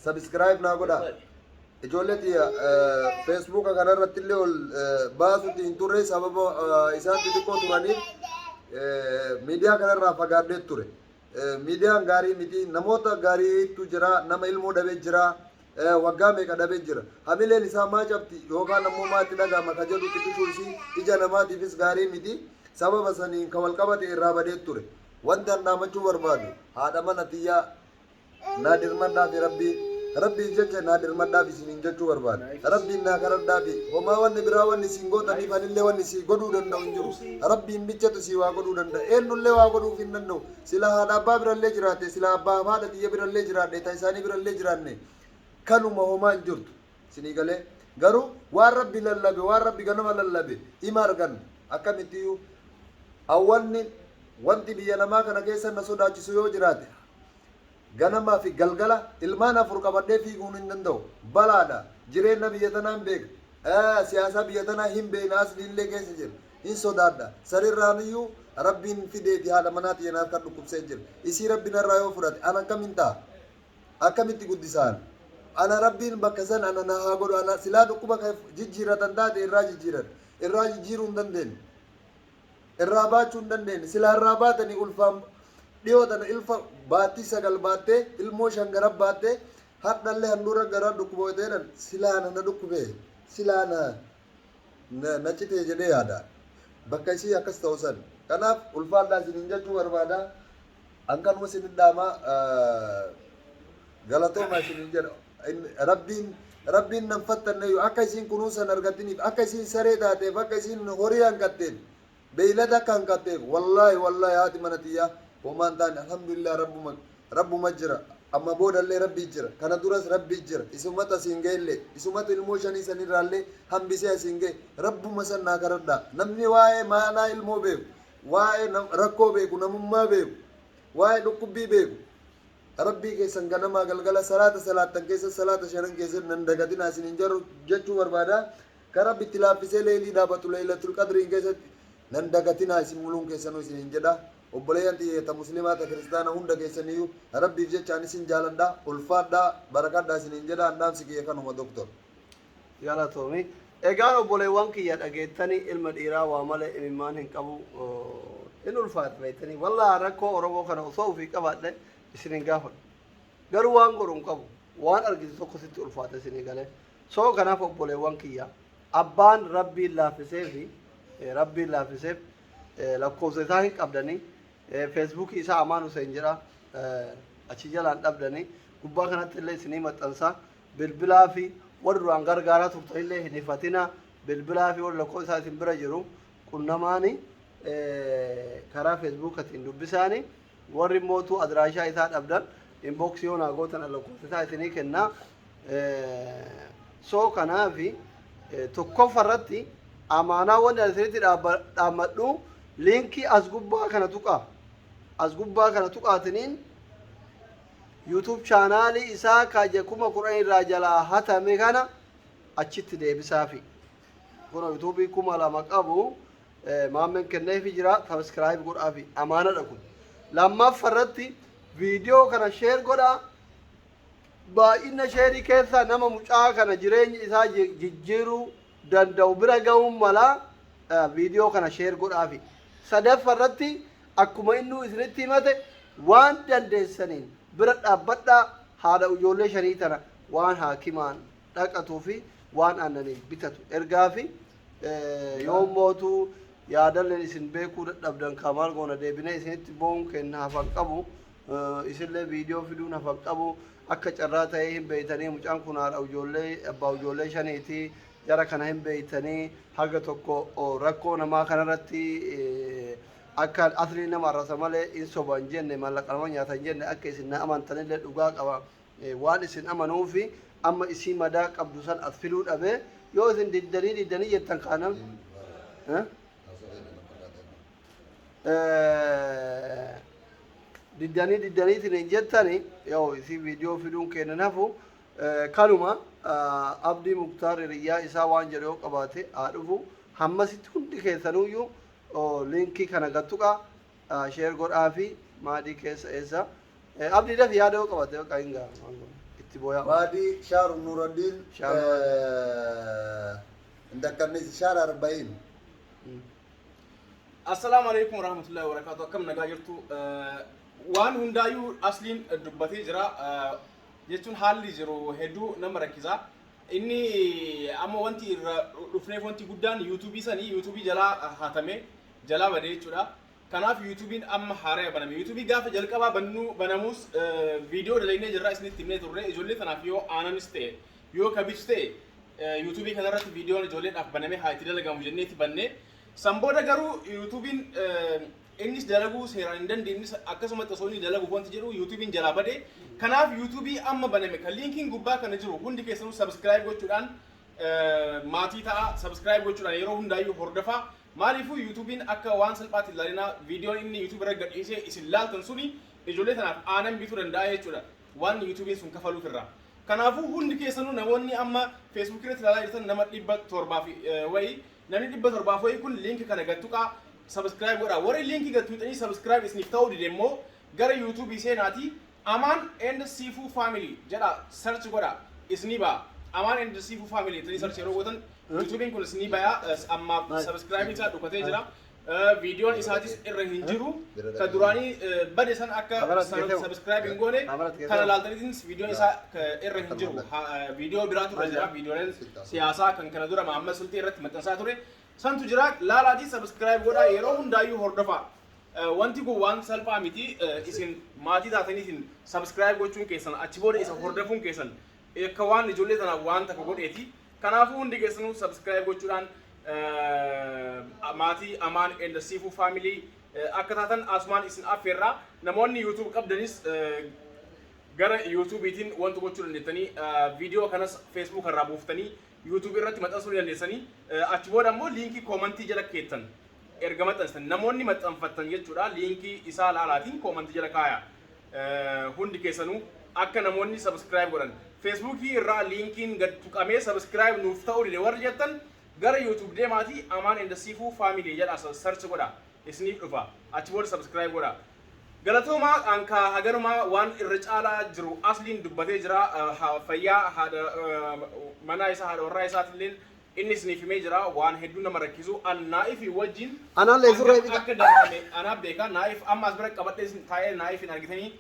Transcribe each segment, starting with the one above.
subscribe naa godha ijoolleeti Facebook kanarratti illee ol baasutti hin turre sababa isaan xixiqqoo turaniif miidiyaa kanarraa fagaadhee ture miidiyaan gaarii miti namoota gaariitu jira nama ilmoo dhabee jira waggaa meeqa dhabee jira hamileen isaa maa cabti yookaan ammoo maatti dhagama ka jedhu xiqqisuu isii ija namaatiifis gaarii miti sababa saniin ka walqabate irraa badee ture wanti an dhaamachuu barbaadu haadha mana tiyyaa naa dirmadhaa fi rabbiin jecha naa dirmadhaa fi isiniin jechuu barbaadu rabbiin naa karadhaa fi homaa wanni biraa wanni isin gootaniif anillee wanni isii godhuu danda'u hin jiru rabbiin bichatu sii waa godhuu danda'a eenyullee waa godhuuf hin danda'u sila haadha abbaa birallee jiraatte sila abbaa haadha tiyya birallee jiraadhe ta isaanii birallee jiraanne kanuma homaa hin jirtu isinii galee garuu waan rabbi lallabe waan rabbi ganama lallabe ima arganna akkamittiyyu awwanni wanti biyya namaa kana keessa na sodaachisu yoo jiraate ganamaa fi galgala ilmaan afur qabadhee fiiguun hin danda'u balaadha jireenya biyya tanaa hin beeka siyaasa biyya tanaa hin beekna asliillee keessa jira hin sodaadha sarirraaniyyuu rabbiin fideeti haadha manaati yanaaf kan dhukkubsee jira isii rabbiin irraa yoo fudhate ana akkamiin ta'a akkamitti guddisaan ana rabbiin bakka san ana na haa godhu ana silaa dhukkuba jijjiiratan taate irraa jijjiiruu hin dandeenye irraa baachuu hin dandeenye silaa irraa baatanii ulfaan dhiyootan ilfa baattii sagal baattee ilmoo shan gara baattee hadhallee handhuura gara dhukkuboteedhan silaana na dhukkubee silaana na citee jedhee yaada bakka isii akkas ta'u san kanaaf ulfaadhaa isiniin jechuu barbaada hankanuma isin dhaamaa galatooma isiniin jedha rabbiin nan fattanneeyyu akka isiin kunuunsan argatiniif akka isiin saree taateef akka isiin horii hanqatteef beeylada akka hanqatteef wallaahi haati mana tiyyaa homaan taane alhamdulillah rabbuma jira amma boodallee rabbii jira kana duras rabbii jira isumata asiin geelle isumata ilmoo shanii sanirraallee hambisee asiin gee rabbuma san naa karadha namni waa'ee maanaa ilmoo beeku waa'ee rakkoo beeku namummaa beeku waa'ee dhukkubbii beeku rabbii keessan ganamaa galgala salaatan keessa salaata shanan keessa nan dagatina isiniin jaru jechuu barbaada ka rabbi itti laaffisee leelii dhaabatu leelatul qadriin keessatti nan dagatina isin muluun keessanuu isiniin jedha obboleeyyan xiyyeeta muslimaata kiristaana hunda keessaniyyuu rabbiif jechaan isin jaaladha ulfaadhaa barakadhaa isiniin jedha andaamsi kiyya kanuma doktor galatoomi egaan obboleewwan kiyya dhageettanii ilma dhiiraa waa malee imimmaan hin qabu in ulfaat beektanii wallaa rakkoo oromoo kana osoo ofii qabaadhe isinin gaafadhu garuu waan godhu hin qabu waan argite tokko sitti ulfaata isinii galee soo kanaaf obboleewwan kiyya abbaan rabbiin laaffiseef lakkoofsa isaa hin qabdanii Facebook isaa Amaan Hussein jedha achi jalaan dhabdanii gubbaa kanatti illee isinii maxxansaa bilbilaa fi warri duraan gargaaraa turtan illee hin ifatina bilbilaa fi warri lakkoofsa isaa isin bira jiru qunnamaanii karaa Facebookatiin dubbisaanii warri mootuu adiraashaa isaa dhabdan inbox yoo naa gootan lakkoofsa isaa isinii kennaa soo kanaafi tokkoffarratti amaanaa wanti asirratti dhaammadhu linkii as gubbaa kana tuqaatiniin YouTube chaanaalii isaa kaje kuma Qur'aan irraa jalaa hatame kana achitti deebisaafi kun YouTube kuma lama qabu maamen kenneefi jira subscribe godhaafi amaana dhaqu lammaffarratti viidiyoo kana share godhaa baay'ina sheerii keessa nama mucaa kana jireenya isaa jijjiiruu danda'u bira ga'uun mala viidiyoo kana share godhaafi sadaffarratti akkuma innuu isinitti himate waan dandeessaniin bira dhaabbadhaa haadha ijoollee shanii tana waan haakimaan dhaqatuu fi waan aannaniin bitatu ergaa fi yoo mootuu yaadalleen isin beekuu dadhabdan kamaal goona deebinee isinitti bo'uun kenna hafan qabu isinillee viidiyoo fiduun hafan qabu akka carraa ta'ee hin beeytanii mucaan kun haadha ijoollee abbaa ijoollee shaniiti jara kana hin beeytanii haga tokko rakkoo namaa kanarratti akka asli nama arrasa malee in soban jenne mallaqalama nyaatan jenne akka isin na amantanillee dhugaa qaba waan isin amanuufi amma isii madaa qabdu san as filuu dhabe yoo isin diddanii jettan kaanam diddaniitiin jettani yoo isii viidiyoo fiduun kennan hafu kanuma abdii muktaar hiriyyaa isaa waan jedhe yoo qabaate haa dhufu hammasitti hundi keessanuyyuu linkii kana gattuqa sheer godhaa fi maadii keessa eessa abdiidhaaf yaada yoo qabaate qaingaa itti boya وادي شهر نور الدين عندك شهر 40 السلام عليكم ورحمة الله وبركاته كم نجاجرتو وان هندايو أصلين دبتي جرا جتون حالي جرو هدو نمركزا إني أما وانتي رفني وانتي قدان يوتيوبي سني يوتيوبي جلا هاتمه جلا بدي تورا كناف يوتيوبين أما حارة بنام يوتيوبي قاف جل كبا بناموس فيديو دليلنا جرا اسمه تيمنا توري جولي ثنافيو أنا نستي يو كبيستي يوتيوبي كذا رات فيديو جولي أف بنامي هاي تدل لقام جنني تبني سامبودا garuu yuutuubiin innis dalagu seeraan dandeenyis akkasuma tasoonni dalagu wanti jedhu yuutuubiin jalaa bade kanaaf yuutuubii amma baname kan linkiin gubbaa kana jiru hundi keessanuu subscribe gochuudhaan maatii ta'a subscribe gochuudhaan yeroo hundaayyuu hordofaa maaliifuu yuutuubiin akka waan salphaatti ilaalinaa viidiyoon inni yuutuub irra gadhiisee isin laaltan suni ijoollee tanaaf aanan bituu danda'a jechuudha waan yuutuubiin sun kafaluuf irraa kanaafuu hundi keessanuu namoonni amma feesbuuk irratti ilaalaa jirtan nama 700 wayii namni 700 foyi kun link kana gattuqa subscribe godha warri link gattuutanii subscribe isiniif ta'uu dide immoo gara youtube seenaati aman and sifu family jedha search godha isni ba aman and sifu family tani search yeroo gootan youtube kun isni baya amma subscribe isaa dhukatee jira viidiyoon isaatis irra hin jiru ka duraanii bade san akka subscribe hin goone kana laaltaniitis viidiyoon isaa irra hin jiru viidiyoo biraatu irra jira viidiyooleen siyaasaa kan kana dura Mahammad Sultii irratti maxxansaa ture santu jira laalaatii subscribe godhaa yeroo hundaayyuu hordofaa wanti kun waan salphaa miti isin maatii taataniitiin subscribe gochuun keessan achi booda isa hordofuun keessan akka waan ijoollee tanaaf waan takka godheeti kanaafuu hundi keessanuu subscribe gochuudhaan maatii amaan and sifu family akka taatan asumaan isin affeerraa namoonni youtube qabdanis gara youtubeetiin wanti gochuu dandeessanii viidiyoo kanas facebook irraa buuftanii youtube irratti maxxansuu dandeessanii achi booda immoo liinkii koomantii jala keettan erga maxxansitan namoonni maxxanfattan jechuudha liinkii isaa laalaatiin koomantii jala kaaya hundi keessanuu akka namoonni subscribe godhan facebookii irraa liinkiin gad tuqamee subscribe nuuf ta'uu dide warri jettan gara youtube deemaati amaan and sifu family jedha search godha isiniif dhufa achi booda subscribe godha galatooma anka hagaruma waan irra caalaa jiru asliin dubbatee jira fayyaa haadha mana isaa haadha warraa isaatillee inni isiniif himee jira waan hedduu nama rakkisu an naa'ifi wajjin anallee surree bita akka dabalame anaaf beeka naa'if amma as bira qabadhee taa'ee naa'ifin argitanii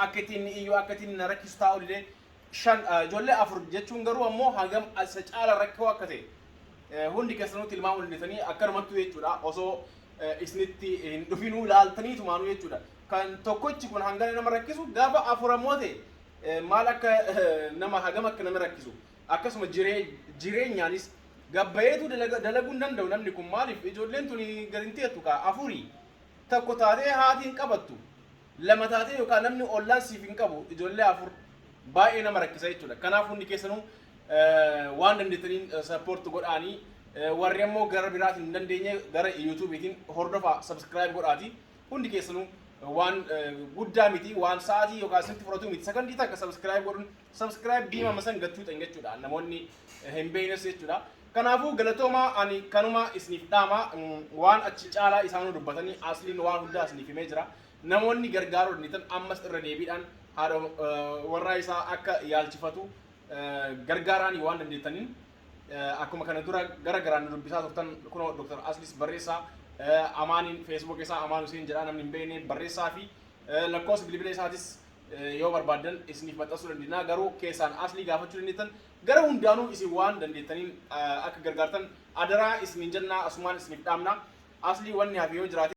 akka ittiin iyyuu akka ittiin na rakkisu taa'u dide shan ijoollee afur jechuun garuu ammoo hagam isa caala rakkoo akka ta'e hundi keessanuu tilmaamuu dandeessanii akkanumatti jechuudha osoo isinitti hin dhufinuu laaltanii tumaanuu jechuudha kan tokkochi kun hangana nama rakkisu gaafa afur ammoo ta'e maal akka nama hagam akka nama rakkisu akkasuma jireenyaanis gabbayeetu dalaguu hin danda'u namni kun maaliif ijoolleen tuni garinteettu kaa afurii tokko taatee haatiin qabattu lama taatee yookaan namni ollaan siif hin qabu ijoollee afur baay'ee nama rakkisa jechuudha kanaaf hundi keessanuu waan dandeettaniin support godhaanii warri ammoo gara biraatiin hin dandeenye gara youtubeetiin hordofaa subscribe godhaati hundi keessanuu waan guddaa miti waan sa'aatii yookaan isintti fudhatu miti sakandii takka subscribe godhuun subscribe diimama san gattuutan jechuudha namoonni hin beeknes jechuudha kanaafuu galatooma ani kanuma isiniif dhaama waan achi caalaa isaanuu dubbatanii asliin waan hundaa isiniif himee jira namoonni gargaaruu dandeettan ammas irra deebiidhaan haadha warraa isaa akka yaalchifatu gargaaraanii waan dandeettaniin akkuma kana dura gara garaan dubbisaa turtan kunoo Dr. Aslis barreessaa amaaniin Facebook isaa amaan Hussein jedhaa namni hin beekne barreessaa fi lakkoofsa bilbila isaatis yoo barbaaddan isiniif maxxansuu dandeenya garuu keessaan Aslii gaafachuu dandeettan gara hundaanuu isin waan dandeettaniin akka gargaartan adaraa isiniin jennaa asumaan isiniif dhaamna Aslii wanni hafe yoo jiraate